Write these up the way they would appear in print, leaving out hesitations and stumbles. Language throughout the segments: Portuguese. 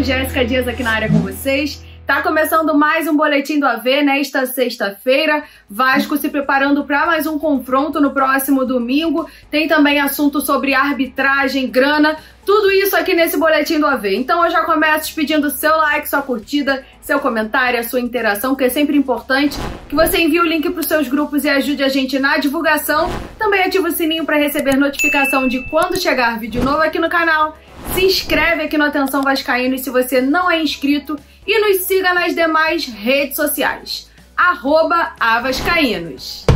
Caínos, Jéssica Dias aqui na área com vocês. Tá começando mais um Boletim do AV nesta sexta-feira. Vasco se preparando para mais um confronto no próximo domingo. Tem também assunto sobre arbitragem, grana, tudo isso aqui nesse Boletim do AV. Então eu já começo pedindo seu like, sua curtida, seu comentário, a sua interação, que é sempre importante. Que você envie o link para os seus grupos e ajude a gente na divulgação. Também ativa o sininho para receber notificação de quando chegar vídeo novo aqui no canal. Se inscreve aqui no Atenção Vascaíno se você não é inscrito e nos siga nas demais redes sociais, @avascaínos.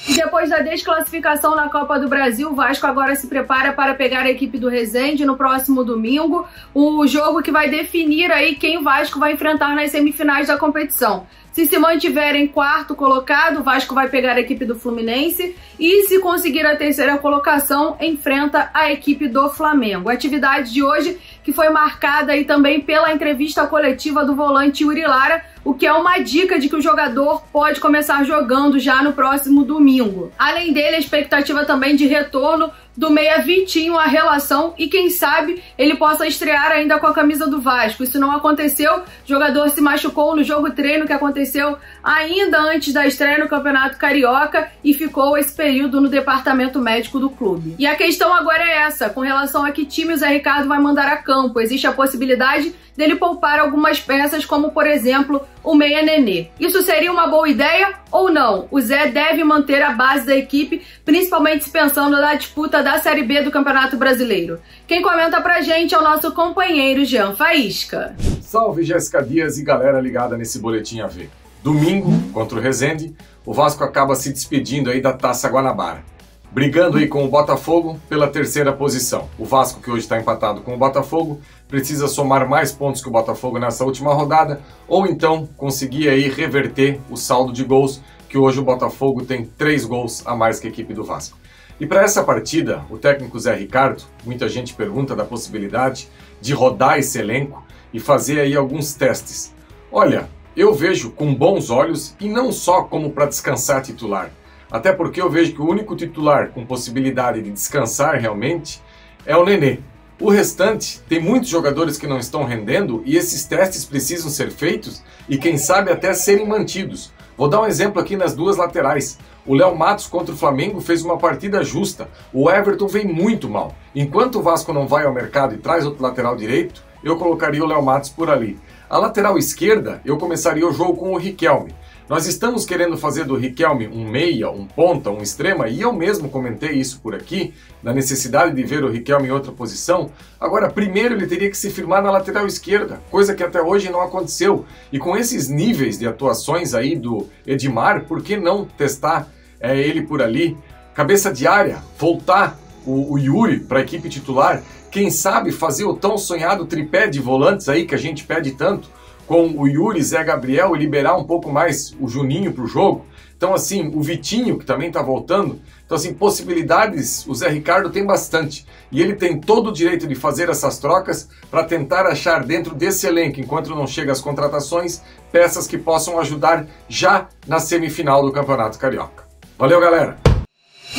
E depois da desclassificação na Copa do Brasil, o Vasco agora se prepara para pegar a equipe do Resende no próximo domingo, o jogo que vai definir aí quem o Vasco vai enfrentar nas semifinais da competição. Se mantiver em quarto colocado, o Vasco vai pegar a equipe do Fluminense e, se conseguir a terceira colocação, enfrenta a equipe do Flamengo. A atividade de hoje que foi marcada aí também pela entrevista coletiva do volante Yuri Lara, o que é uma dica de que o jogador pode começar jogando já no próximo domingo. Além dele, a expectativa também de retorno do meia Vitinho à relação e quem sabe ele possa estrear ainda com a camisa do Vasco. Isso não aconteceu, o jogador se machucou no jogo treino que aconteceu ainda antes da estreia no Campeonato Carioca e ficou esse período no departamento médico do clube. E a questão agora é essa, com relação a que time o Zé Ricardo vai mandar a campo. Existe a possibilidade dele poupar algumas peças, como por exemplo o meia Nenê. Isso seria uma boa ideia ou não? O Zé deve manter a base da equipe, principalmente se pensando na disputa da Série B do Campeonato Brasileiro. Quem comenta pra gente é o nosso companheiro Jean Faísca. Salve Jéssica Dias e galera ligada nesse Boletim AV. Domingo, contra o Resende, o Vasco acaba se despedindo aí da Taça Guanabara, brigando aí com o Botafogo pela terceira posição. O Vasco, que hoje está empatado com o Botafogo, precisa somar mais pontos que o Botafogo nessa última rodada, ou então conseguir aí reverter o saldo de gols, que hoje o Botafogo tem 3 gols a mais que a equipe do Vasco. E para essa partida, o técnico Zé Ricardo, muita gente pergunta da possibilidade de rodar esse elenco e fazer aí alguns testes. Olha, eu vejo com bons olhos e não só como para descansar titular. Até porque eu vejo que o único titular com possibilidade de descansar realmente é o Nenê. O restante, tem muitos jogadores que não estão rendendo e esses testes precisam ser feitos e quem sabe até serem mantidos. Vou dar um exemplo aqui nas duas laterais. O Léo Matos contra o Flamengo fez uma partida justa. O Everton vem muito mal. Enquanto o Vasco não vai ao mercado e traz outro lateral direito, eu colocaria o Léo Matos por ali. A lateral esquerda, eu começaria o jogo com o Riquelme. Nós estamos querendo fazer do Riquelme um meia, um ponta, um extrema, e eu mesmo comentei isso por aqui, da necessidade de ver o Riquelme em outra posição. Agora, primeiro ele teria que se firmar na lateral esquerda, coisa que até hoje não aconteceu. E com esses níveis de atuações aí do Edmar, por que não testar ele por ali? Cabeça de área, voltar o Yuri para a equipe titular, quem sabe fazer o tão sonhado tripé de volantes aí que a gente pede tanto, com o Yuri, Zé Gabriel e liberar um pouco mais o Juninho para o jogo. Então assim, o Vitinho que também está voltando. Então assim, possibilidades o Zé Ricardo tem bastante. E ele tem todo o direito de fazer essas trocas para tentar achar dentro desse elenco, enquanto não chega as contratações, peças que possam ajudar já na semifinal do Campeonato Carioca. Valeu, galera!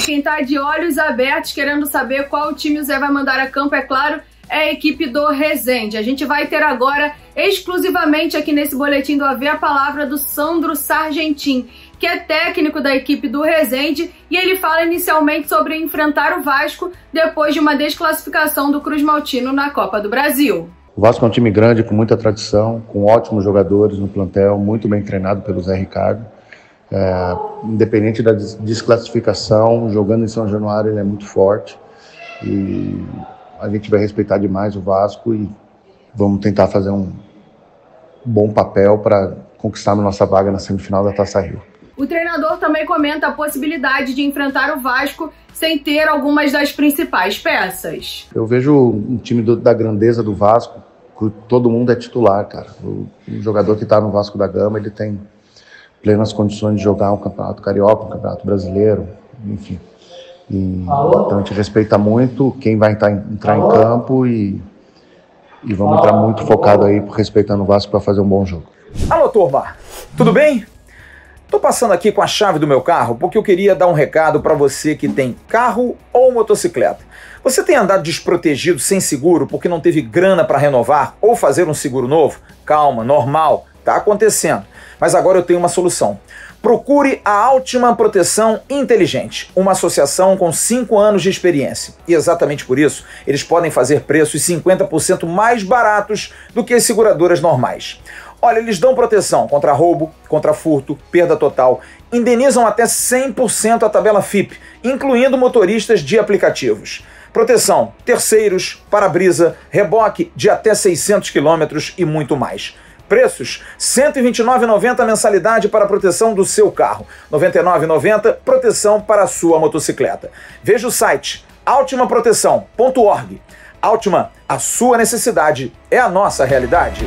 Quem tá de olhos abertos querendo saber qual time o Zé vai mandar a campo, é claro, é a equipe do Resende. A gente vai ter agora, exclusivamente aqui nesse Boletim do AV, a palavra do Sandro Sargentin, que é técnico da equipe do Resende, e ele fala inicialmente sobre enfrentar o Vasco depois de uma desclassificação do Cruz Maltino na Copa do Brasil. O Vasco é um time grande, com muita tradição, com ótimos jogadores no plantel, muito bem treinado pelo Zé Ricardo. Independente da desclassificação, jogando em São Januário ele é muito forte e a gente vai respeitar demais o Vasco e vamos tentar fazer um bom papel para conquistar a nossa vaga na semifinal da Taça Rio. O treinador também comenta a possibilidade de enfrentar o Vasco sem ter algumas das principais peças. Eu vejo um time da grandeza do Vasco, que todo mundo é titular, cara. O jogador que está no Vasco da Gama, ele tem plenas condições de jogar um Campeonato Carioca, um Campeonato Brasileiro, enfim. Então a gente respeita muito quem vai entrar em campo e vamos entrar muito focado aí, respeitando o Vasco para fazer um bom jogo. Alô, turma! Tudo bem? Tô passando aqui com a chave do meu carro porque eu queria dar um recado para você que tem carro ou motocicleta. Você tem andado desprotegido sem seguro porque não teve grana para renovar ou fazer um seguro novo? Calma, normal, tá acontecendo. Mas agora eu tenho uma solução. Procure a Altima Proteção Inteligente, uma associação com 5 anos de experiência. E exatamente por isso, eles podem fazer preços 50% mais baratos do que as seguradoras normais. Olha, eles dão proteção contra roubo, contra furto, perda total, indenizam até 100% a tabela FIP, incluindo motoristas de aplicativos. Proteção, terceiros, para-brisa, reboque de até 600 km e muito mais. Preços: R$ 129,90 a mensalidade para a proteção do seu carro, R$ 99,90 proteção para a sua motocicleta. Veja o site altimaproteção.org. Altima, a sua necessidade é a nossa realidade.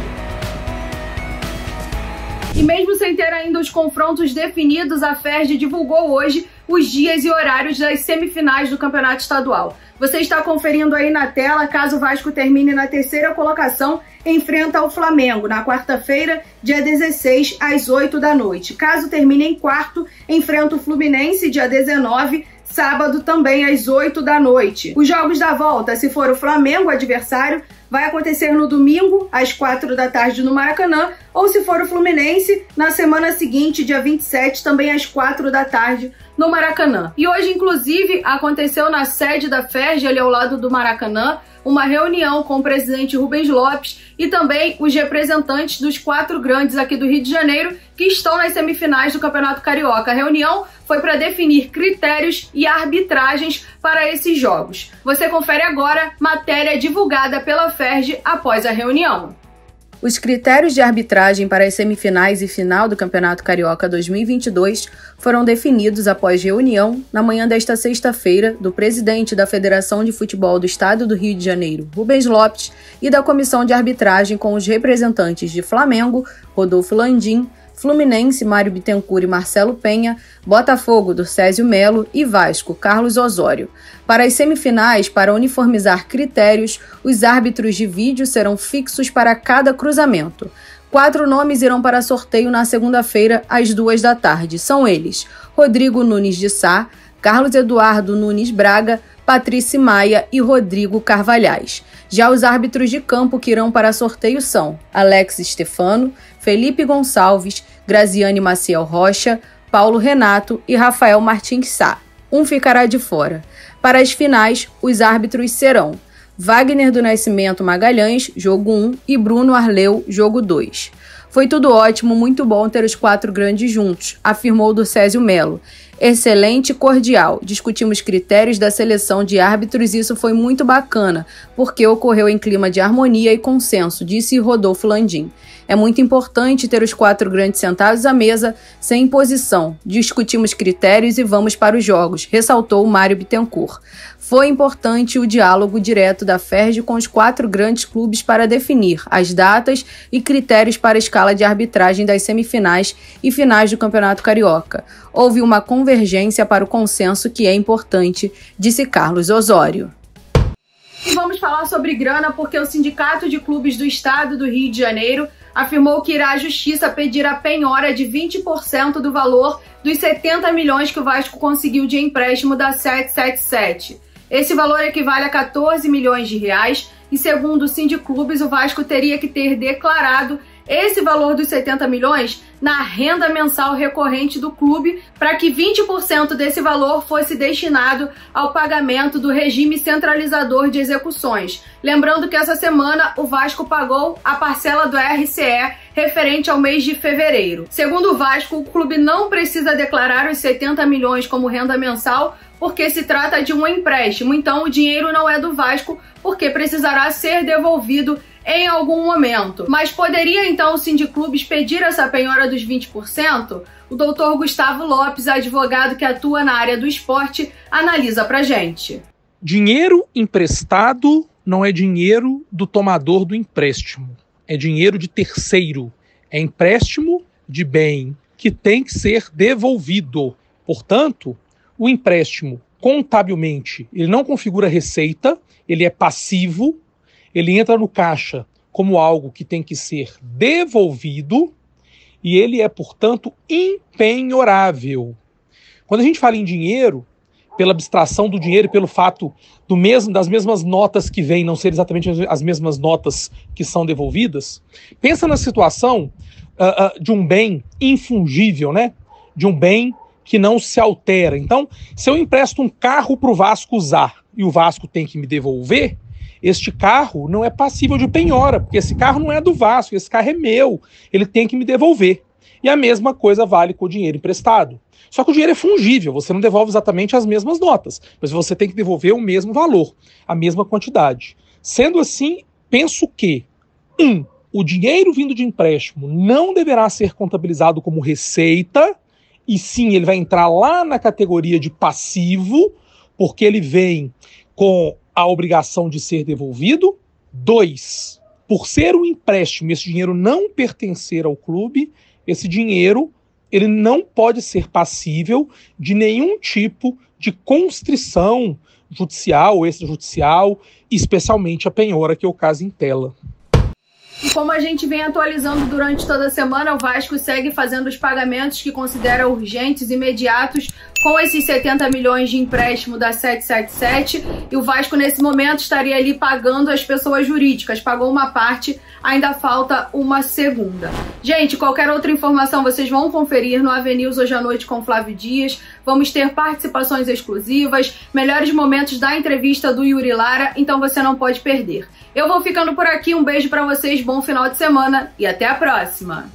E mesmo sem ter ainda os confrontos definidos, a FERJ divulgou hoje os dias e horários das semifinais do Campeonato Estadual. Você está conferindo aí na tela, caso o Vasco termine na terceira colocação, enfrenta o Flamengo na quarta-feira, dia 16, às 8 da noite. Caso termine em quarto, enfrenta o Fluminense, dia 19, sábado também às 8 da noite. Os jogos da volta, se for o Flamengo adversário, vai acontecer no domingo, às 4 da tarde no Maracanã, ou se for o Fluminense, na semana seguinte, dia 27, também às 4 da tarde no Maracanã. E hoje, inclusive, aconteceu na sede da FERJ, ali ao lado do Maracanã, uma reunião com o presidente Rubens Lopes e também os representantes dos 4 grandes aqui do Rio de Janeiro que estão nas semifinais do Campeonato Carioca. A reunião foi para definir critérios e arbitragens para esses jogos. Você confere agora matéria divulgada pela FERJ após a reunião. Os critérios de arbitragem para as semifinais e final do Campeonato Carioca 2022 foram definidos após reunião na manhã desta sexta-feira do presidente da Federação de Futebol do Estado do Rio de Janeiro, Rubens Lopes, e da Comissão de Arbitragem com os representantes de Flamengo, Rodolfo Landim, Fluminense, Mário Bittencourt e Marcelo Penha, Botafogo, Dorcésio Melo e Vasco, Carlos Osório. Para as semifinais, para uniformizar critérios, os árbitros de vídeo serão fixos para cada cruzamento. 4 nomes irão para sorteio na segunda-feira, às 2 da tarde. São eles: Rodrigo Nunes de Sá, Carlos Eduardo Nunes Braga, Patrícia Maia e Rodrigo Carvalhais. Já os árbitros de campo que irão para sorteio são Alex Stefano, Felipe Gonçalves, Graziane Maciel Rocha, Paulo Renato e Rafael Martins Sá. Um ficará de fora. Para as finais, os árbitros serão Wagner do Nascimento Magalhães, jogo 1, e Bruno Arleu, jogo 2. Foi tudo ótimo, muito bom ter os 4 grandes juntos, afirmou Dorcésio Melo. Excelente e cordial. Discutimos critérios da seleção de árbitros e isso foi muito bacana, porque ocorreu em clima de harmonia e consenso, disse Rodolfo Landim. É muito importante ter os 4 grandes sentados à mesa, sem imposição. Discutimos critérios e vamos para os jogos, ressaltou Mário Bittencourt. Foi importante o diálogo direto da FERJ com os 4 grandes clubes para definir as datas e critérios para a escala de arbitragem das semifinais e finais do Campeonato Carioca. Houve uma convergência para o consenso que é importante, disse Carlos Osório. E vamos falar sobre grana porque o Sindicato de Clubes do Estado do Rio de Janeiro afirmou que irá à Justiça pedir a penhora de 20% do valor dos 70 milhões que o Vasco conseguiu de empréstimo da 777. Esse valor equivale a 14 milhões de reais e, segundo o Sindiclubes, o Vasco teria que ter declarado esse valor dos 70 milhões na renda mensal recorrente do clube para que 20% desse valor fosse destinado ao pagamento do regime centralizador de execuções. Lembrando que essa semana o Vasco pagou a parcela do RCE referente ao mês de fevereiro. Segundo o Vasco, o clube não precisa declarar os 70 milhões como renda mensal porque se trata de um empréstimo, então o dinheiro não é do Vasco porque precisará ser devolvido em algum momento. Mas poderia então o Sindiclubes pedir essa penhora dos 20%? O doutor Gustavo Lopes, advogado que atua na área do esporte, analisa pra gente. Dinheiro emprestado não é dinheiro do tomador do empréstimo, é dinheiro de terceiro, é empréstimo de bem que tem que ser devolvido. Portanto, o empréstimo, contabilmente, ele não configura receita, ele é passivo, ele entra no caixa como algo que tem que ser devolvido e ele é, portanto, impenhorável. Quando a gente fala em dinheiro, pela abstração do dinheiro e pelo fato das mesmas notas que vêm não ser exatamente as mesmas notas que são devolvidas, pensa na situação de um bem infungível, né? De um bem que não se altera. Então, se eu empresto um carro para o Vasco usar e o Vasco tem que me devolver, este carro não é passível de penhora, porque esse carro não é do Vasco, esse carro é meu, ele tem que me devolver. E a mesma coisa vale com o dinheiro emprestado. Só que o dinheiro é fungível, você não devolve exatamente as mesmas notas, mas você tem que devolver o mesmo valor, a mesma quantidade. Sendo assim, penso que, o dinheiro vindo de empréstimo não deverá ser contabilizado como receita, e sim, ele vai entrar lá na categoria de passivo, porque ele vem com a obrigação de ser devolvido. 2, por ser um empréstimo, esse dinheiro não pertencer ao clube, esse dinheiro ele não pode ser passível de nenhum tipo de constrição judicial ou extrajudicial, especialmente a penhora, que é o caso em tela. E como a gente vem atualizando durante toda a semana, o Vasco segue fazendo os pagamentos que considera urgentes, imediatos, com esses 70 milhões de empréstimo da 777, e o Vasco nesse momento estaria ali pagando as pessoas jurídicas, pagou uma parte, ainda falta uma segunda. Gente, qualquer outra informação vocês vão conferir no AVNews hoje à noite com Flávio Dias, vamos ter participações exclusivas, melhores momentos da entrevista do Yuri Lara, então você não pode perder. Eu vou ficando por aqui, um beijo pra vocês, bom final de semana e até a próxima!